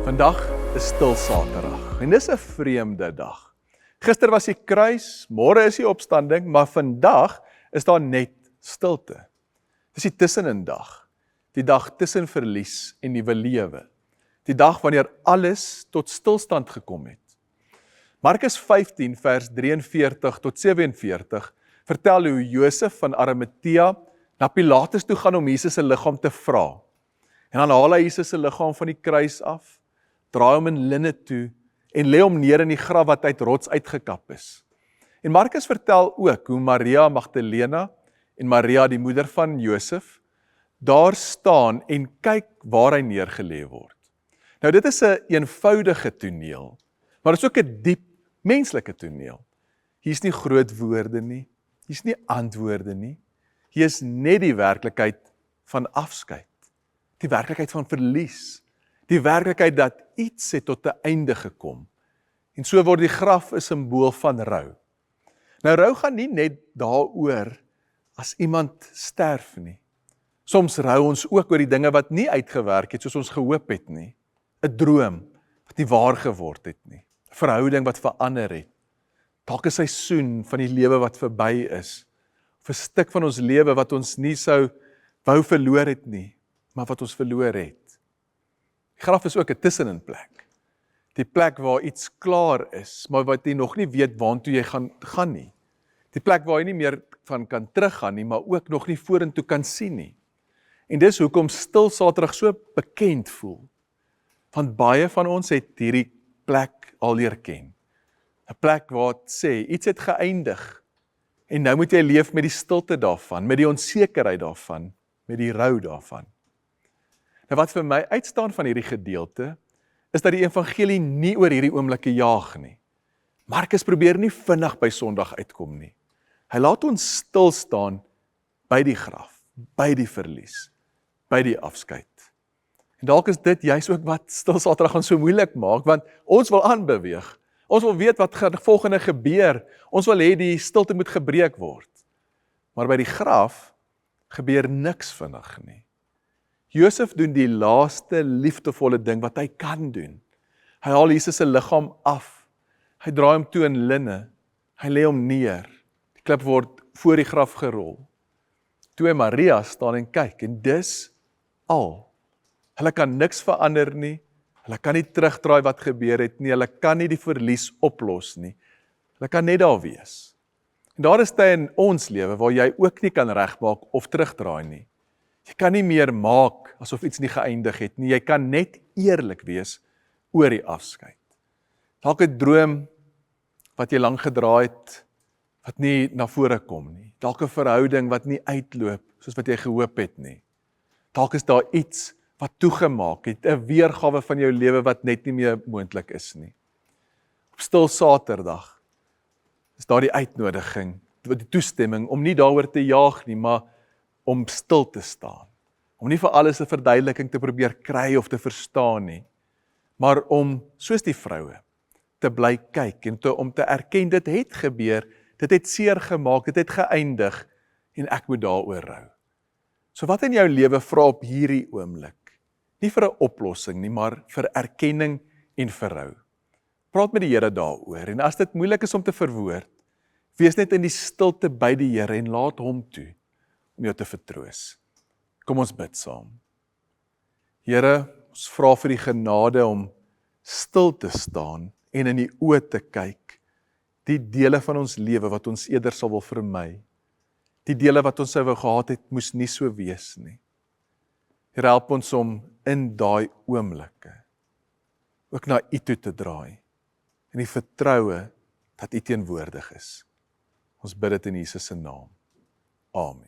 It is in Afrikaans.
Vandag is stil Saterdag en dis 'n vreemde dag. Gister was die kruis, môre is die opstanding, maar vandag is daar net stilte. Dis die tussenin dag, die dag tussen verlies en nuwe lewe. Die dag wanneer alles tot stilstand gekom het. Markus 15 vers 43 tot 47 vertel hoe Josef van Arimatea na Pilatus toe gaan om Jesus se liggaam te vra. En dan haal hy Jesus se liggaam van die kruis af, draai hom in linne toe en lê hom neer in die graf wat uit rots uitgekap is. En Markus vertel ook hoe Maria Magdalena en Maria die moeder van Josef daar staan en kyk waar hy neergelê word. Nou dit is 'n eenvoudige toneel, maar dit is ook 'n diep menslike toneel. Hier is nie groot woorde nie, hier is nie antwoorde nie. Hier is net die werklikheid van afskeid, die werklikheid van verlies, die werklikheid dat iets het tot 'n einde gekom. En so word die graf 'n simbool van rou. Nou rou gaan nie net daaroor as iemand sterf nie. Soms rou ons ook oor die dinge wat nie uitgewerk het soos ons gehoop het nie. 'n Droom wat nie waar geword het nie. 'n Verhouding wat verander het. Dalk 'n seisoen van die lewe wat verby is. Of 'n stuk van ons lewe wat ons nie sou wou verloor het nie, maar wat ons verloor het. Die graf is ook 'n tussenin plek. Die plek waar iets klaar is, maar wat jy nog nie weet waartoe jy gaan nie. Die plek waar jy nie meer van kan teruggaan nie, maar ook nog nie vorentoe kan sien nie. En dis hoekom stil Saterdag so bekend voel. Want baie van ons het hierdie plek al leer ken. 'n Plek waar het sê, iets het geëindig. En nou moet jy leef met die stilte daarvan, met die onsekerheid daarvan, met die rou daarvan. Nou wat vir my uitstaan van hierdie gedeelte, is dat die evangelie nie oor hierdie oomblikke jaag nie. Markus probeer nie vinnig by Sondag uitkom nie. Hy laat ons stil staan by die graf, by die verlies, by die afskeid. En dalk is dit juis ook wat stil Saterdag gaan so moeilik maak, want ons wil aanbeweeg. Ons wil weet wat gaan volgende gebeur. Ons wil hê die stilte moet gebreek word. Maar by die graf gebeur niks vinnig nie. Josef doen die laaste liefdevolle ding wat hy kan doen. Hy haal Jesus se liggaam af. Hy draai hom toe in linne. Hy lê hom neer. Die klip word voor die graf gerol. Toe Maria staan en kyk, en dis al. Hulle kan niks verander nie. Hulle kan nie terugdraai wat gebeur het nie. Hulle kan nie die verlies oplos nie. Hulle kan net daar wees. En daar is tye in ons lewe waar jy ook nie kan regmaak of terugdraai nie. Jy kan nie meer maak asof iets nie geëindig het nie. Jy kan net eerlik wees oor die afskeid. Dalk 'n droom wat jy lank gedra het, wat nie na vore kom nie. Dalk 'n verhouding wat nie uitloop soos wat jy gehoop het nie. Dalk is daar iets wat toegemaak het, 'n weergawe van jou lewe wat net nie meer moontlik is nie. Op stil Saterdag is daar die uitnodiging, die toestemming om nie daaroor te jaag nie, maar om stil te staan. Om nie vir alles 'n verduideliking te probeer kry of te verstaan nie, maar om, soos die vroue, te bly kyk en om te erken, dit het gebeur, dit het seer gemaak, dit het geëindig, en ek moet daaroor rou. So wat in jou lewe vra op hierdie oomblik? Nie vir 'n oplossing nie, maar vir erkenning en vir rou. Praat met die Here daaroor, en as dit moeilik is om te verwoord, wees net in die stilte by die Here en laat hom toe om jou te vertroos. Kom ons bid saam. Here, ons vra vir die genade om stil te staan en in die oë te kyk, die dele van ons lewe wat ons eerder sal wil vermy, die dele wat ons sou wou gehad het, moes nie so wees nie. Here, help ons om in daai oomblikke ook na U toe te draai, en die vertroue dat U teenwoordig is. Ons bid dit in Jesus se naam. Amen.